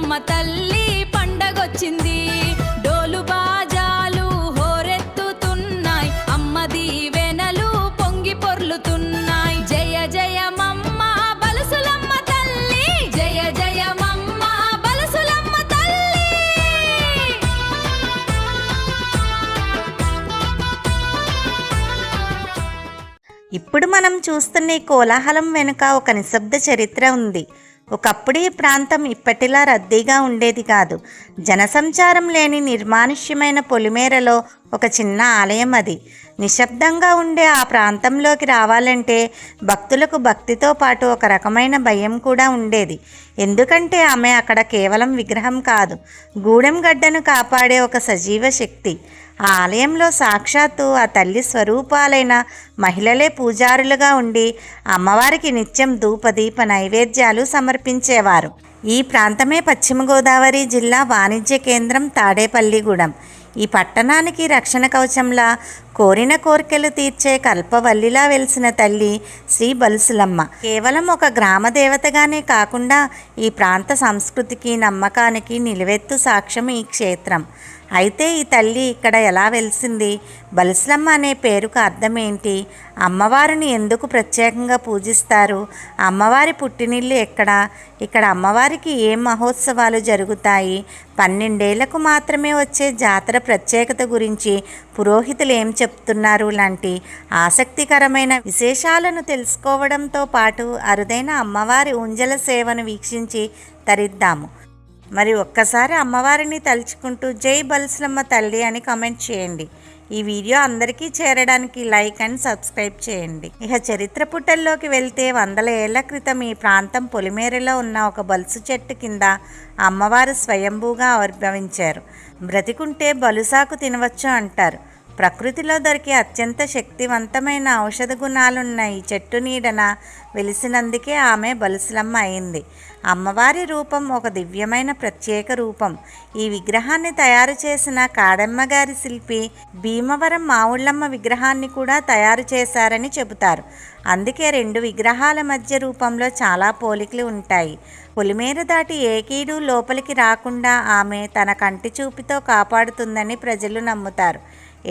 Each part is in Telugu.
బలుసులమ్మ తల్లి పండగొచ్చింది. డోలు బాజాలు హోరెత్తుతున్నాయి, అమ్మ దీవెనలు పొంగి పొర్లుతున్నాయి. జయ జయమమ్మ బలుసులమ్మ తల్లి, జయ జయమమ్మ బలుసులమ్మ తల్లి. ఇప్పుడు మనం చూస్తున్న ఈ కోలాహలం వెనుక ఒక నిశ్శబ్ద చరిత్ర ఉంది. ఒకప్పుడు ఈ ప్రాంతం ఇప్పటిలా రద్దీగా ఉండేది కాదు. జనసంచారం లేని నిర్మానుష్యమైన పొలిమేరలో ఒక చిన్న ఆలయం అది. నిశ్శబ్దంగా ఉండే ఆ ప్రాంతంలోకి రావాలంటే భక్తులకు భక్తితో పాటు ఒక రకమైన భయం కూడా ఉండేది. ఎందుకంటే ఆమె అక్కడ కేవలం విగ్రహం కాదు, గూడెం గడ్డను కాపాడే ఒక సజీవ శక్తి. ఆ ఆలయంలో సాక్షాత్తు ఆ తల్లి స్వరూపాలైన మహిళలే పూజారులుగా ఉండి అమ్మవారికి నిత్యం ధూపదీప నైవేద్యాలు సమర్పించేవారు. ఈ ప్రాంతమే పశ్చిమ గోదావరి జిల్లా వాణిజ్య కేంద్రం తాడేపల్లిగూడెం. ఈ పట్టణానికి రక్షణ కవచంలా, కోరిన కోరికలు తీర్చే కల్పవల్లిలా వెలిసిన తల్లి శ్రీ బలుసులమ్మ కేవలం ఒక గ్రామ దేవతగానే కాకుండా ఈ ప్రాంత సంస్కృతికి, నమ్మకానికి నిలువెత్తు సాక్ష్యం ఈ క్షేత్రం. అయితే ఈ తల్లి ఇక్కడ ఎలా వెలిసింది? బలుసులమ్మ అనే పేరుకు అర్థం ఏంటి? అమ్మవారిని ఎందుకు ప్రత్యేకంగా పూజిస్తారు? అమ్మవారి పుట్టినిల్లు ఎక్కడ? ఇక్కడ అమ్మవారికి ఏ మహోత్సవాలు జరుగుతాయి? 12 ఏళ్లకు మాత్రమే వచ్చే జాతర ప్రత్యేకత గురించి పురోహితులు ఏం చెప్తున్నారు లాంటి ఆసక్తికరమైన విశేషాలను తెలుసుకోవడంతో పాటు అరుదైన అమ్మవారి ఉంజల సేవను వీక్షించి తరిద్దాము. మరి ఒక్కసారి అమ్మవారిని తలుచుకుంటూ జై బలుసులమ్మ తల్లి అని కామెంట్ చేయండి. ఈ వీడియో అందరికీ చేరడానికి లైక్ అండ్ సబ్స్క్రైబ్ చేయండి. ఇక చరిత్ర పుటల్లోకి వెళ్తే 100 ఏళ్ల క్రితం ఈ ప్రాంతం పొలిమేరలో ఉన్న ఒక బలుసు చెట్టు కింద అమ్మవారు స్వయంభూగా ఆవిర్భవించారు. బ్రతికుంటే బలుసాకు తినవచ్చు అంటారు. ప్రకృతిలో దొరికే అత్యంత శక్తివంతమైన ఔషధ గుణాలున్న ఈ చెట్టు నీడన వెలిసినందుకే ఆమె బలుసులమ్మ అయింది. అమ్మవారి రూపం ఒక దివ్యమైన ప్రత్యేక రూపం. ఈ విగ్రహాన్ని తయారు చేసిన కాడమ్మగారి శిల్పి భీమవరం మావుళ్ళమ్మ విగ్రహాన్ని కూడా తయారు చేశారని చెబుతారు. అందుకే 2 విగ్రహాల మధ్య రూపంలో చాలా పోలికలు ఉంటాయి. పొలిమేర దాటి ఏ కీడు లోపలికి రాకుండా ఆమె తన కంటి చూపుతో కాపాడుతుందని ప్రజలు నమ్ముతారు.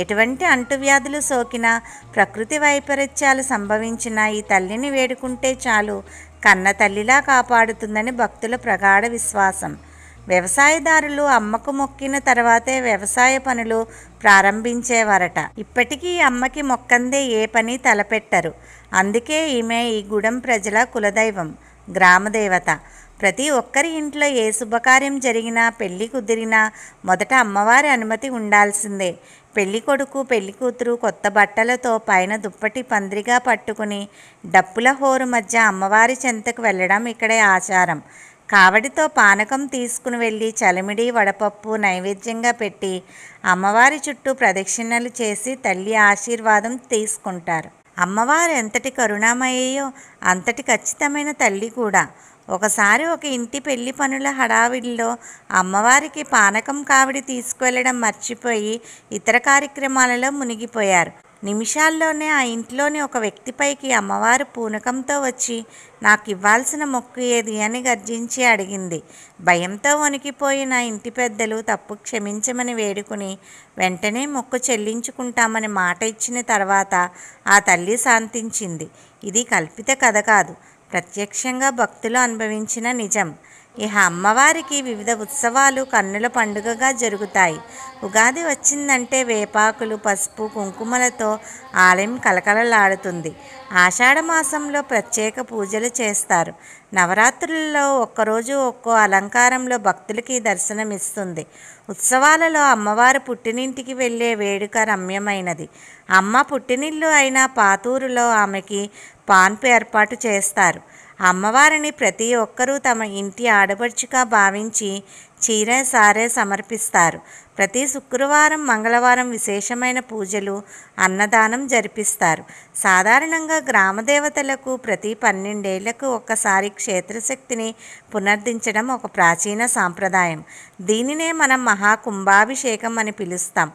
ఎటువంటి అంటువ్యాధులు సోకినా, ప్రకృతి వైపరీత్యాలు సంభవించినా ఈ తల్లిని వేడుకుంటే చాలు కన్న తల్లిలా కాపాడుతుందని భక్తుల ప్రగాఢ విశ్వాసం. వ్యవసాయదారులు అమ్మకు మొక్కిన తర్వాతే వ్యవసాయ పనులు ప్రారంభించేవారట. ఇప్పటికీ అమ్మకి మొక్కందే ఏ పని తలపెట్టరు. అందుకే ఈమె ఈ గూడెం ప్రజల కులదైవం, గ్రామదేవత. ప్రతి ఒక్కరి ఇంట్లో ఏ శుభకార్యం జరిగినా, పెళ్లి కుదిరినా మొదట అమ్మవారి అనుమతి ఉండాల్సిందే. పెళ్లి కొడుకు, పెళ్లి కూతురు కొత్త బట్టలతో పైన దుప్పటి పందిరిగా పట్టుకుని డప్పుల హోరు మధ్య అమ్మవారి చెంతకు వెళ్ళడం ఇక్కడే ఆచారం. కావడితో పానకం తీసుకుని వెళ్ళి చలిమిడి, వడపప్పు నైవేద్యంగా పెట్టి అమ్మవారి చుట్టూ ప్రదక్షిణలు చేసి తల్లి ఆశీర్వాదం తీసుకుంటారు. అమ్మవారు ఎంతటి కరుణామయ్యో అంతటి ఖచ్చితమైన తల్లి కూడా. ఒకసారి ఒక ఇంటి పెళ్లి పనుల హడావిడిలో అమ్మవారికి పానకం కావిడి తీసుకువెళ్ళడం మర్చిపోయి ఇతర కార్యక్రమాలలో మునిగిపోయారు. నిమిషాల్లోనే ఆ ఇంట్లోని ఒక వ్యక్తిపైకి అమ్మవారు పూనకంతో వచ్చి నాకు ఇవ్వాల్సిన మొక్కు ఏది అని గర్జించి అడిగింది. భయంతో వణికిపోయిన ఇంటి పెద్దలు తప్పు క్షమించమని వేడుకుని వెంటనే మొక్కు చెల్లించుకుంటామని మాట ఇచ్చిన తర్వాత ఆ తల్లి శాంతించింది. ఇది కల్పిత కథ కాదు, ప్రత్యక్షంగా భక్తులు అనుభవించిన నిజం. ఇహ అమ్మవారికి వివిధ ఉత్సవాలు కన్నుల పండుగగా జరుగుతాయి. ఉగాది వచ్చిందంటే వేపాకులు, పసుపు, కుంకుమలతో ఆలయం కలకలలాడుతుంది. ఆషాఢమాసంలో ప్రత్యేక పూజలు చేస్తారు. నవరాత్రులలో ఒక్కరోజు ఒక్కో అలంకారంలో భక్తులకి దర్శనమిస్తుంది. ఉత్సవాలలో అమ్మవారు పుట్టినింటికి వెళ్ళే వేడుక రమ్యమైనది. అమ్మ పుట్టినిల్లు అయిన పాతూరులో ఆమెకి పాన్పు ఏర్పాటు చేస్తారు. అమ్మవారిని ప్రతి ఒక్కరూ తమ ఇంటి ఆడపడుచుగా భావించి చీర సారే సమర్పిస్తారు. ప్రతి శుక్రవారం మంగళవారం విశేషమైన పూజలు అన్నదానం జరిపిస్తారు. సాధారణంగా గ్రామ దేవతలకు ప్రతి 12 ఏళ్లకు ఒక్కసారి క్షేత్రశక్తిని పునర్దించడం ఒక ప్రాచీన సాంప్రదాయం. దీనినే మనం మహాకుంభాభిషేకం అని పిలుస్తాం.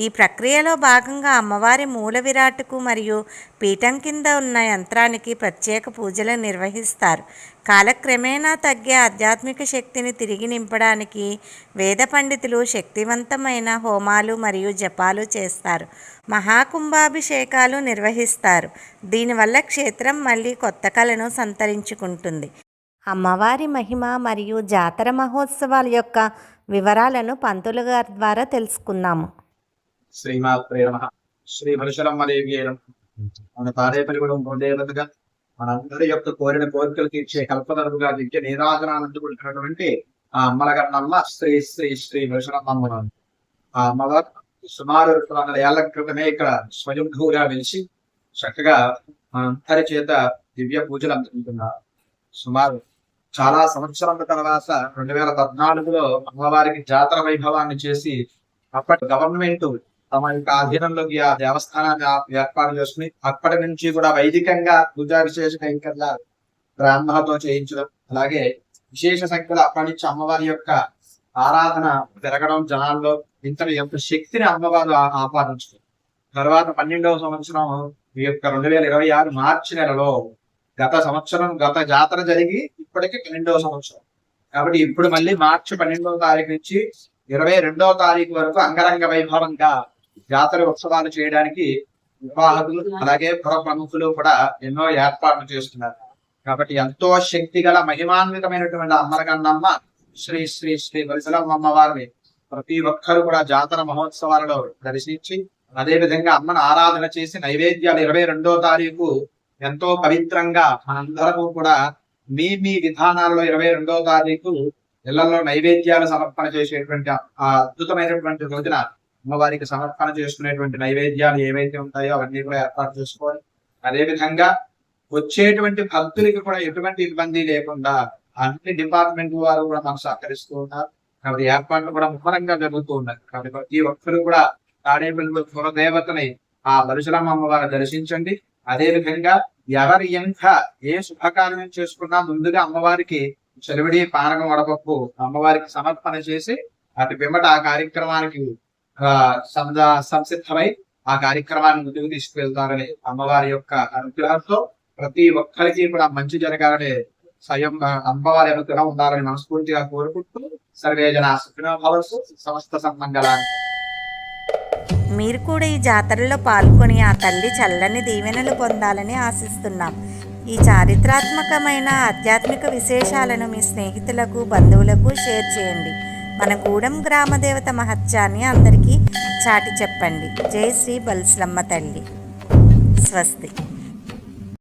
ఈ ప్రక్రియలో భాగంగా అమ్మవారి మూల విరాట్కు మరియు పీఠం కింద ఉన్న యంత్రానికి ప్రత్యేక పూజలు నిర్వహిస్తారు. కాలక్రమేణా తగ్గే ఆధ్యాత్మిక శక్తిని తిరిగి నింపడానికి వేద పండితులు శక్తివంతమైన హోమాలు మరియు జపాలు చేస్తారు. మహాకుంభాభిషేకాలు నిర్వహిస్తారు. దీనివల్ల క్షేత్రం మళ్ళీ కొత్త కళను సంతరించుకుంటుంది. అమ్మవారి మహిమ మరియు జాతర మహోత్సవాల యొక్క వివరాలను పంతులు గారి ద్వారా తెలుసుకుందాము. శ్రీమాత్రే నమః. శ్రీ పరశురమ్మదేవి అయిన మన తాడేపల్లిగూడెం దేవతగా మనందరి యొక్క కోరిన కోరికలు తీర్చే కల్పతరుగా దివ్య నీరాజనాన్ని అందుకుంటున్నటువంటి ఆ అమ్మలగన్నమ్మ శ్రీ శ్రీ శ్రీ పరశురమ్మ. ఆ అమ్మవారు సుమారు 200 ఏళ్ల క్రితమే ఇక్కడ స్వయంభూగా వెలిసి చక్కగా మనందరి చేత దివ్య పూజలు అందుకుంటున్నారు. సుమారు చాలా సంవత్సరాల తర్వాత 2014లో అమ్మవారికి జాతర వైభవాన్ని చేసి అప్పటి గవర్నమెంట్ తమ యొక్క ఆధీనంలోకి ఆ దేవస్థానాన్ని ఏర్పాటు చేసుకుని అప్పటి నుంచి కూడా వైదికంగా పూజాభిషేక కైంకర్యాలు బ్రాహ్మణతో చేయించడం, అలాగే విశేష సంఖ్యలో అప్పటి నుంచి అమ్మవారి యొక్క ఆరాధన పెరగడం, జనాల్లో ఇంతటి యొక్క శక్తిని అమ్మవారు ఆపాదించడం. తర్వాత 12వ సంవత్సరం ఈ యొక్క 2026 మార్చి నెలలో గత జాతర జరిగి ఇప్పటికి 12వ సంవత్సరం. కాబట్టి ఇప్పుడు మళ్ళీ మార్చి 12వ తారీఖు నుంచి 22వ తారీఖు వరకు అంగరంగ వైభవంగా జాతర ఉత్సవాలు చేయడానికి నిర్వాహకులు అలాగే పుర ప్రముఖులు కూడా ఎన్నో ఏర్పాట్లు చేస్తున్నారు. కాబట్టి ఎంతో శక్తి గల మహిమాన్వితమైనటువంటి అమ్మలగన్నమ్మ శ్రీ శ్రీ శ్రీ పరశురమ్మ అమ్మవారిని ప్రతి ఒక్కరు కూడా జాతర మహోత్సవాలలో దర్శించి అదే విధంగా అమ్మను ఆరాధన చేసి నైవేద్యాలు 22వ తారీఖు ఎంతో పవిత్రంగా మనందరము కూడా మీ విధానాల్లో 22వ తారీఖు ఇళ్లలో నైవేద్యాలు సమర్పణ చేసేటువంటి ఆ అద్భుతమైనటువంటి రోజున అమ్మవారికి సమర్పణ చేసుకునేటువంటి నైవేద్యాలు ఏవైతే ఉంటాయో అవన్నీ కూడా ఏర్పాటు చేసుకోవాలి. అదే విధంగా వచ్చేటువంటి భక్తులకి కూడా ఎటువంటి ఇబ్బంది లేకుండా అన్ని డిపార్ట్మెంట్ వారు కూడా మనకు సహకరిస్తూ ఉన్నారు. కాబట్టి ఏర్పాట్లు కూడా ముమ్మరంగా జరుగుతూ ఉన్నాయి. కాబట్టి ప్రతి ఒక్కరు కూడా తాడేపల్లి పురదేవతని ఆ పరశురమ్మ అమ్మవారిని దర్శించండి. అదే విధంగా ఎవరి ఎంత ఏ శుభకార్యం చేసుకున్నా ముందుగా అమ్మవారికి చెలివిడి పానకం వడపప్పు అమ్మవారికి సమర్పణ చేసి అటు పిమ్మట ఆ కార్యక్రమానికి సంసిద్ధమై ఆ కార్యక్రమాన్ని ముందుకు తీసుకువెళ్తారని అమ్మవారి యొక్క అనుగ్రహంతో ప్రతి ఒక్కరికి కూడా మంచి జరగాలని స్వయం అమ్మవారి అనుగ్రహం ఉండాలని మనస్ఫూర్తిగా కోరుకుంటూ సర్వే జన సుఖినో భవంతు సమస్త సన్మంగళాన్ని. మీరు కూడా ఈ జాతరలో పాల్గొని ఆ తల్లి చల్లని దీవెనలు పొందాలని ఆశిస్తున్నాం. ఈ చారిత్రాత్మకమైన ఆధ్యాత్మిక విశేషాలను మీ స్నేహితులకు బంధువులకు షేర్ చేయండి. మన గూడెం గ్రామదేవత మహత్యాన్ని అందరికీ చాటి చెప్పండి. జై శ్రీ బల్సులమ్మ తల్లి. స్వస్తి.